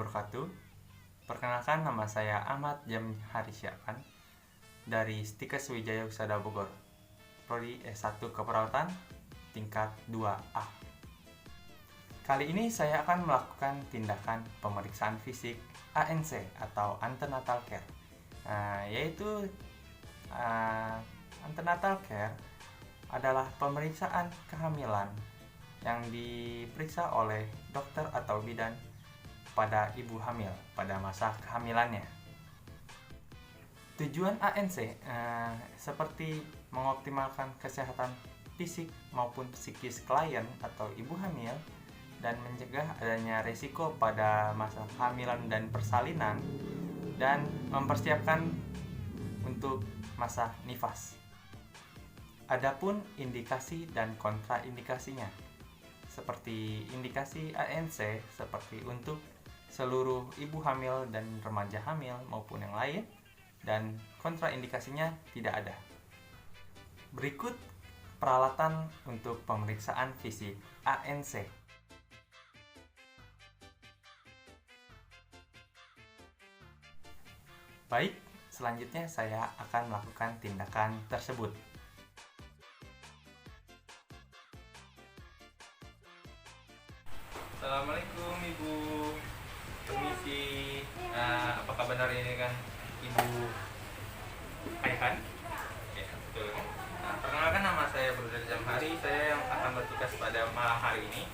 wabarakatuh. Perkenalkan, nama saya Ahmad Jamil Harisyakan dari Stikes Wijaya Husada Bogor, Prodi S1 Keperawatan tingkat 2A. Kali ini saya akan melakukan tindakan pemeriksaan fisik ANC atau antenatal care, yaitu antenatal care adalah pemeriksaan kehamilan yang diperiksa oleh dokter atau bidan pada ibu hamil pada masa kehamilannya. Tujuan ANC seperti mengoptimalkan kesehatan fisik maupun psikis klien atau ibu hamil dan mencegah adanya risiko pada masa kehamilan dan persalinan, dan mempersiapkan untuk masa nifas. Adapun indikasi dan kontraindikasinya, seperti indikasi ANC seperti untuk seluruh ibu hamil dan remaja hamil maupun yang lain, dan kontraindikasinya tidak ada. Berikut peralatan untuk pemeriksaan fisik ANC. Baik, selanjutnya saya akan melakukan tindakan tersebut. Assalamualaikum Ibu, permisi. Apakah benar ini kan Ibu Aihan? Ya, betul. Perkenalkan, nama saya Brudel Jamhari. Saya yang akan bertugas pada malam hari ini.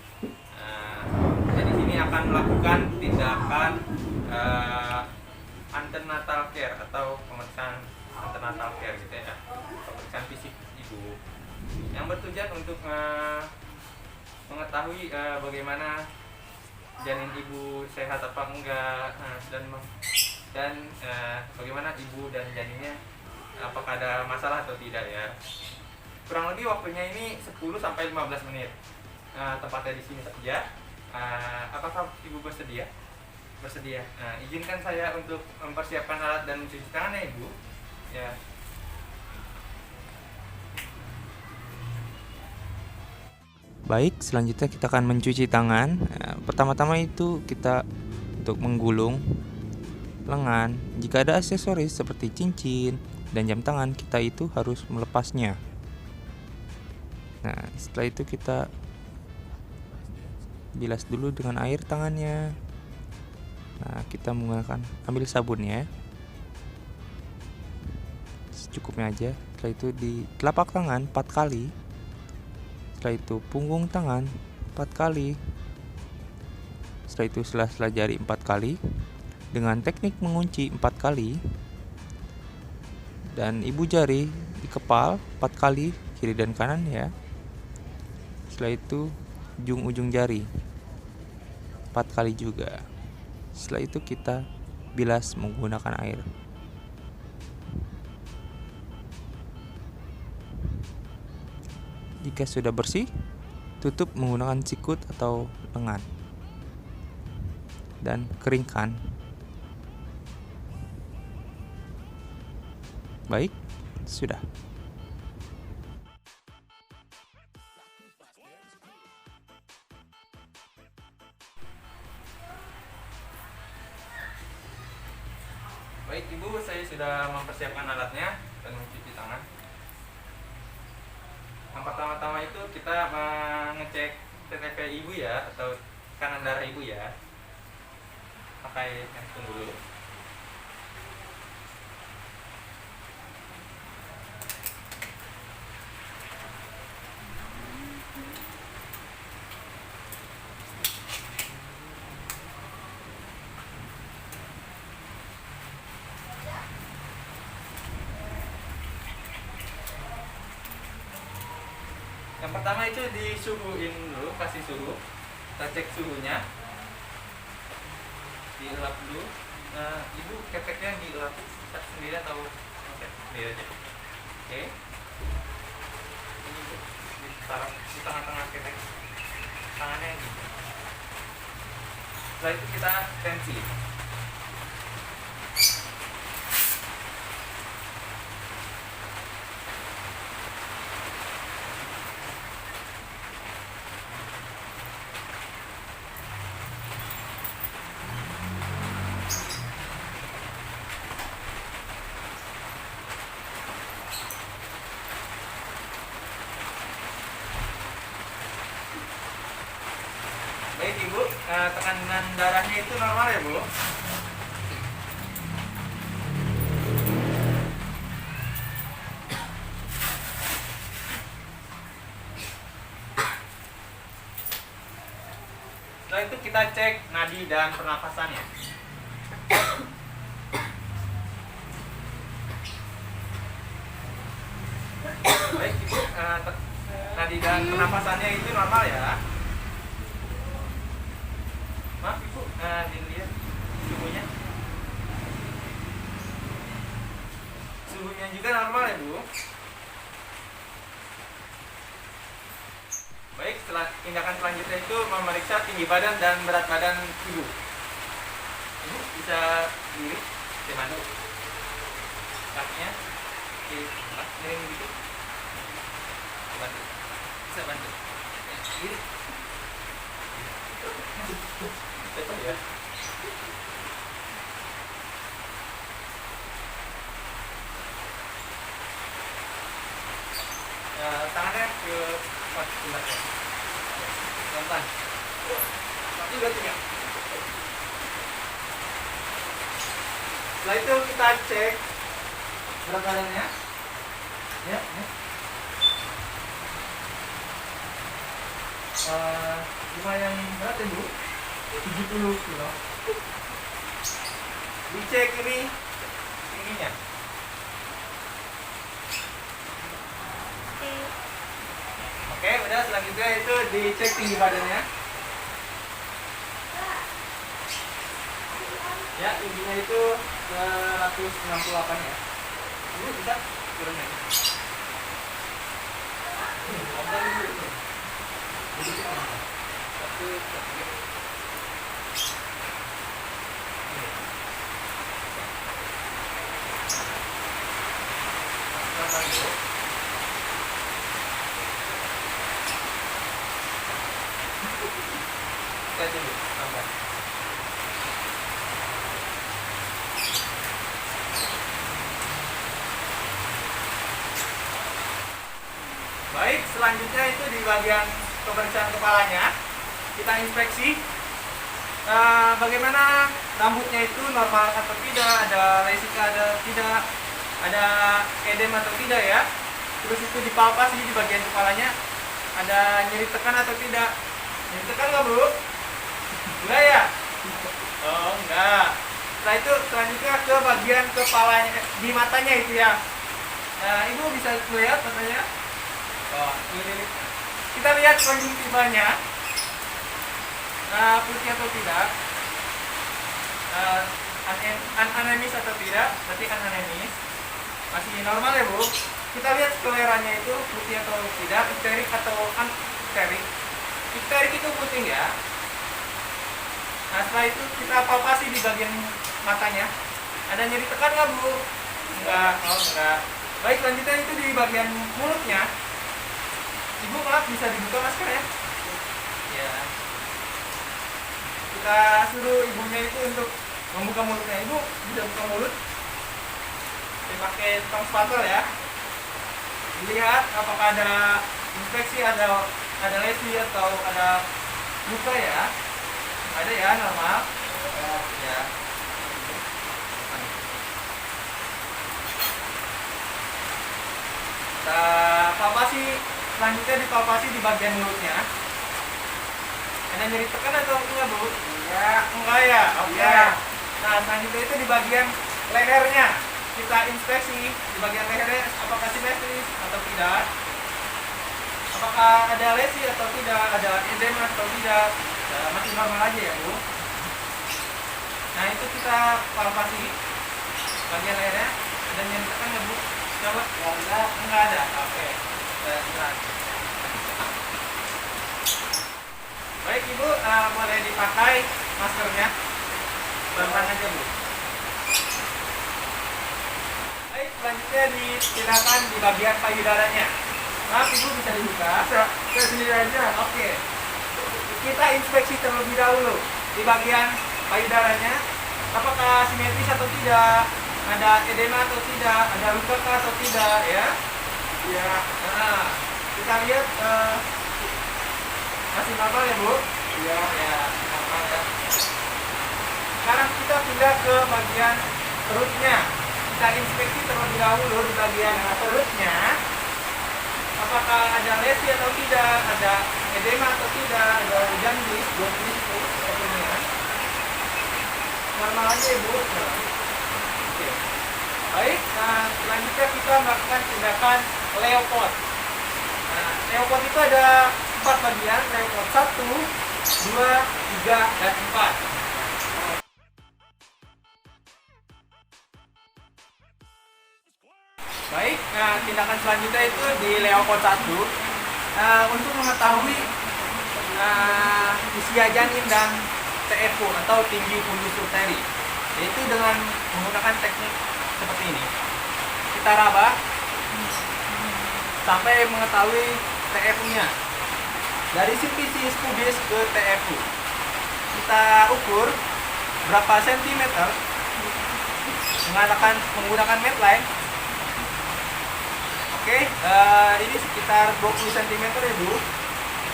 Saya di sini akan melakukan tindakan antenatal care atau pemeriksaan antenatal care gitu ya, pemeriksaan fisik ibu yang bertujuan untuk mengetahui bagaimana janin ibu sehat apa enggak, dan bagaimana ibu dan janinnya apakah ada masalah atau tidak ya. Kurang lebih waktunya ini 10-15 menit. Tempatnya di sini saja. Apakah ibu bersedia? Izinkan saya untuk mempersiapkan alat dan mencuci tangan ya ibu ya. Baik, selanjutnya kita akan mencuci tangan. Pertama-tama itu kita untuk menggulung lengan. Jika ada aksesoris seperti cincin dan jam tangan, kita itu harus melepasnya. Nah, setelah itu kita bilas dulu dengan air tangannya. Nah, kita menggunakan, ambil sabun ya, secukupnya aja. Setelah itu di telapak tangan 4 kali. Setelah itu punggung tangan 4 kali. Setelah itu sela-sela jari 4 kali dengan teknik mengunci 4 kali. Dan ibu jari di kepal 4 kali, kiri dan kanan ya. Setelah itu ujung jari 4 kali juga. Setelah itu kita bilas menggunakan air. Jika sudah bersih, tutup menggunakan sikut atau lengan dan keringkan. Baik, sudah. Baik ibu, saya sudah mempersiapkan alatnya dan mencuci tangan. Yang pertama-tama itu kita mengecek TTP ibu ya, atau tekanan darah ibu ya, pakai handphone dulu. Yang pertama itu disuhuin dulu, kasih suhu. Kita cek suhunya, dielap dulu. Ibu keteknya dielap sendiri atau sendiri aja? Oke. Ini ditaruh di tengah-tengah ketek tangannya gitu. Setelah itu kita tensi. darahnya itu normal ya, Bu? Setelah itu kita cek nadi dan pernapasannya. Baik, Ibu, nadi dan pernapasannya itu normal ya. Maaf Ibu, dilihat suhunya. Suhunya juga normal ya, Bu. Baik, tindakan selanjutnya itu memeriksa tinggi badan dan berat badan Ibu. Ibu bisa diri, dibantu kakinya, miring gitu. Bantu, bisa bantu. Diri. Betul ya. Tangannya ke pundak. Pelan-pelan. Satu, dua, tiga. Setelah itu kita cek berat badannya. Ya. Lumayan berat ya, Bu. 70 kilo. Dicek ini tingginya. Oke, udah, selanjutnya itu dicek tinggi badannya. Ya, tingginya itu 168 ya. Ibu bisa turunnya. Kita dulu, tambah. Baik, selanjutnya itu di bagian kebersihan kepalanya kita inspeksi bagaimana rambutnya itu normal atau tidak, ada resika ada tidak, ada edem atau tidak ya. Terus itu dipalpasi di bagian kepalanya, ada nyeri tekan atau tidak. Nyeri tekan nggak, Bu? Enggak ya? Oh, enggak. Setelah itu selanjutnya ke bagian kepalanya, di matanya itu ya. Nah, Ibu bisa melihat matanya. Oh, ini. Kita lihat konjungtivanya. Putih atau tidak. Anemis atau tidak, berarti anemis. Masih normal ya, Bu. Kita lihat sklerannya itu putih atau tidak, ikterik atau anikterik. Ikterik itu putih ya. Nah, setelah itu kita palpasi di bagian matanya. Ada nyeri tekan nggak, Bu? Enggak, oh enggak. Baik, lanjutnya itu di bagian mulutnya. Ibu, maaf, bisa dibuka maskernya? Ya. Kita suruh ibunya itu untuk membuka mulutnya. Ibu bisa buka mulut. Dipakai tong spatol ya. Dilihat apakah ada infeksi, ada lesi atau ada luka ya. Ada ya, normal. Ya. Kita palpasi, selanjutnya dipalpasi di bagian mulutnya. Ada nyeri tekan atau enggak, Bu? Enggak ya. Oke. Nah, selanjutnya itu di bagian lehernya. Kita inspeksi di bagian lehernya apakah simetris atau tidak. Apakah ada lesi atau tidak, ada edema atau tidak. Masih normal aja ya, Bu. Nah, itu kita palpasi bagian lehernya. Ada nyeri tekan nggak, Bu? Coba. Enggak ada. Oke. Kita baik, Ibu, boleh dipakai maskernya. Pelan-pelan aja, Bu. Baik, selanjutnya ditindakan di bagian payudaranya. Maaf, Ibu bisa dibuka. Saya sendiri aja. Oke. Kita inspeksi terlebih dahulu di bagian payudaranya. Apakah simetris atau tidak? Ada edema atau tidak? Ada luka atau tidak ya? Ya. Nah, kita lihat masih normal ya, Bu? Iya. Ya, normal ya. sekarang kita pindah ke bagian perutnya. Kita inspeksi terlebih dahulu di bagian perutnya. Apakah ada lesi atau tidak, ada edema atau tidak, ada jaundice, itu sepertinya. Normal aja ibu. Oke. Baik, nah selanjutnya kita melakukan tindakan Leopard. Nah, Leopard itu ada 4 bagian, Leopard 1, 2, 3, dan 4. Baik, nah tindakan selanjutnya itu di Leopard 1 untuk mengetahui usia janin dan TFU atau tinggi fundus uteri, yaitu dengan menggunakan teknik seperti ini. Kita raba sampai mengetahui TFU-nya dari simplicis pubis ke TFU. Kita ukur berapa sentimeter menggunakan medline. Oke, ini sekitar 20 cm ya Bu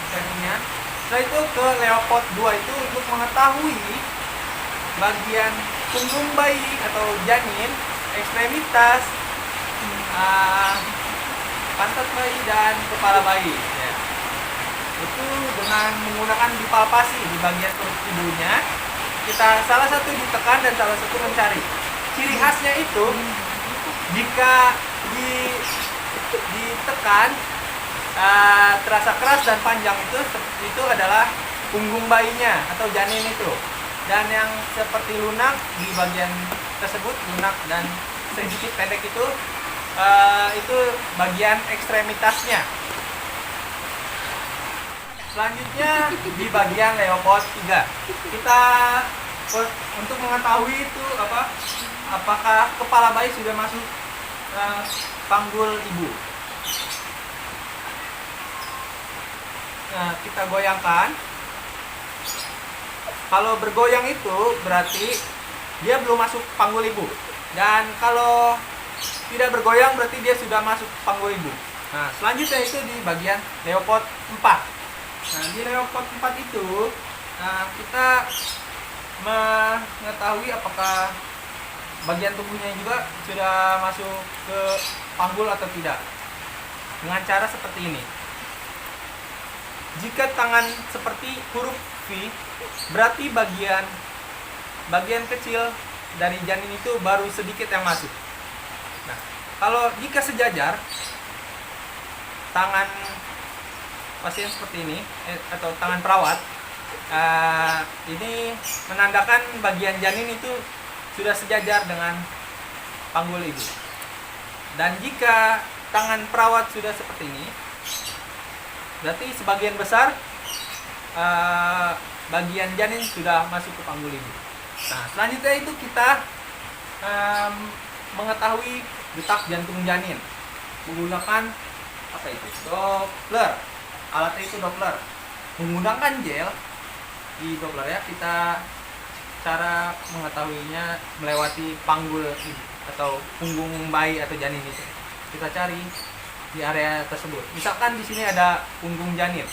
settingnya. Setelah itu ke Leopard 2 itu untuk mengetahui bagian punggung bayi atau janin, ekstremitas, pantat bayi dan kepala bayi ya. Itu dengan menggunakan dipalpasi di bagian perut ibunya. Kita salah satu ditekan dan salah satu mencari. Ciri khasnya itu jika ditekan terasa keras dan panjang, itu adalah punggung bayinya atau janin itu. Dan yang seperti lunak di bagian tersebut, lunak dan sedikit pendek itu bagian ekstremitasnya. Selanjutnya di bagian Leopard 3 kita untuk mengetahui itu apakah kepala bayi sudah masuk panggul ibu. Nah, kita goyangkan. Kalau bergoyang itu berarti dia belum masuk panggul ibu. Dan kalau tidak bergoyang berarti dia sudah masuk panggul ibu. Nah, selanjutnya itu di bagian Leopard 4. Nah, di Leopard 4 itu kita mengetahui apakah bagian tubuhnya juga sudah masuk ke panggul atau tidak. Dengan cara seperti ini. Jika tangan seperti huruf V, berarti bagian kecil dari janin itu baru sedikit yang masuk. Nah, kalau jika sejajar, tangan pasien seperti ini atau tangan perawat, ini menandakan bagian janin itu sudah sejajar dengan panggul ibu. Dan jika tangan perawat sudah seperti ini, berarti sebagian besar bagian janin sudah masuk ke panggul ibu. Nah, selanjutnya itu kita mengetahui detak jantung janin menggunakan Doppler. Alatnya itu Doppler. Menggunakan gel di Doppler ya, kita cara mengetahuinya melewati panggul ibu atau punggung bayi atau janin itu. Kita cari di area tersebut. Misalkan di sini ada punggung janin.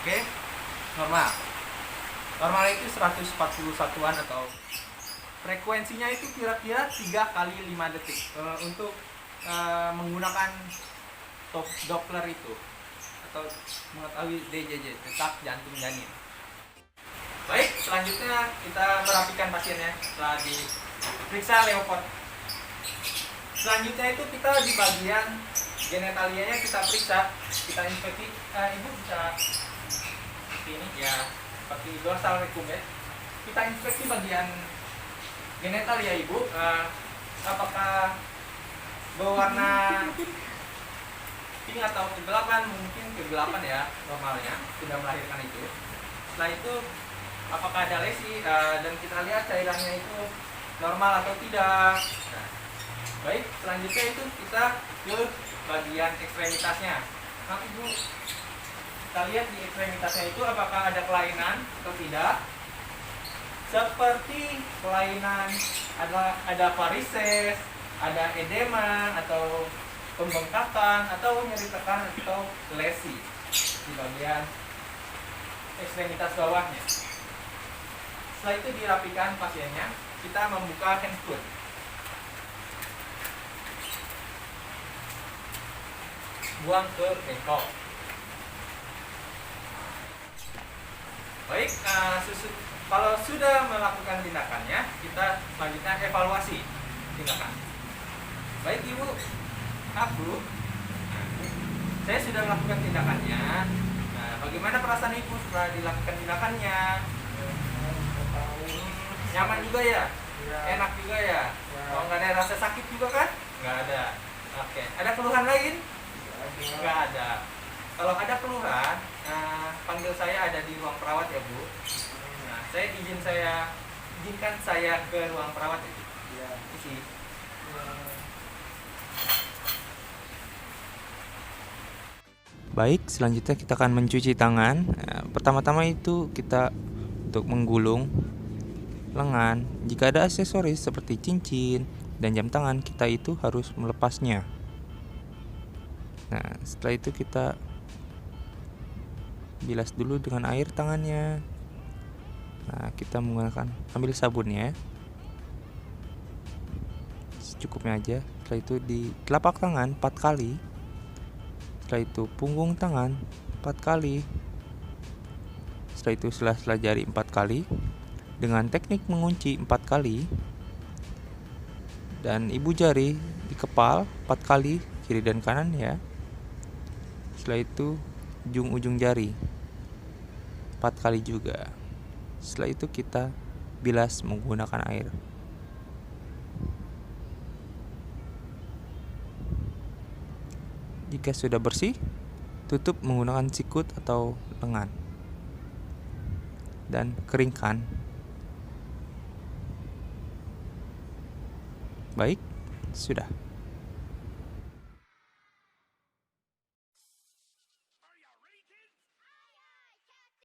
Oke, normal. Normal itu 140 satuan atau frekuensinya itu kira-kira 3 kali 5 detik untuk menggunakan Doppler itu atau mengetahui DJJ, detak jantung janin. Baik, selanjutnya kita merapikan pasiennya setelah diperiksa Leopard. Selanjutnya itu kita di bagian genitalianya kita periksa, kita inspeksi. Ibu bisa ini ya, seperti dorsal rectum ya. Kita inspeksi bagian genitalia ibu, apakah berwarna pink atau kegelapan, mungkin kegelapan ya normalnya, sudah melahirkan itu. Setelah itu apakah ada lesi, dan kita lihat cairannya itu normal atau tidak. Nah, baik, selanjutnya itu kita ke bagian ekstremitasnya. Nah, ibu, kita lihat di ekstremitasnya itu apakah ada kelainan atau tidak. Seperti kelainan ada varises, ada edema atau pembengkakan atau nyeri tekan atau lesi di bagian ekstremitas bawahnya. Setelah itu dirapikan pasiennya, kita membuka handfoot. Buang ke bengkok. Baik, kalau sudah melakukan tindakannya, kita selanjutnya evaluasi tindakan. Baik Ibu, Aku, saya sudah melakukan tindakannya. Nah, bagaimana perasaan Ibu setelah dilakukan tindakannya? Nyaman juga ya? Enak juga ya? Kalau nggak ada rasa sakit juga kan? Nggak ada. Oke, ada keluhan lain? Nggak ada. Kalau ada keluhan, panggil saya, ada di ruang perawat ya Bu. Nah, izinkan saya ke ruang perawat ya Bu. Isi. Baik, selanjutnya kita akan mencuci tangan. Pertama-tama itu kita untuk menggulung lengan. Jika ada aksesoris seperti cincin dan jam tangan, kita itu harus melepasnya. Nah, setelah itu kita bilas dulu dengan air tangannya. Nah, kita menggunakan, ambil sabunnya, secukupnya aja. Setelah itu di telapak tangan 4 kali. Setelah itu punggung tangan 4 kali. Setelah itu sela-sela jari 4 kali dengan teknik mengunci 4 kali. Dan ibu jari di kepal 4 kali, kiri dan kanan ya. Setelah itu ujung-ujung jari 4 kali juga. Setelah itu kita bilas menggunakan air. Jika sudah bersih, tutup menggunakan sikut atau lengan dan keringkan. Baik, sudah.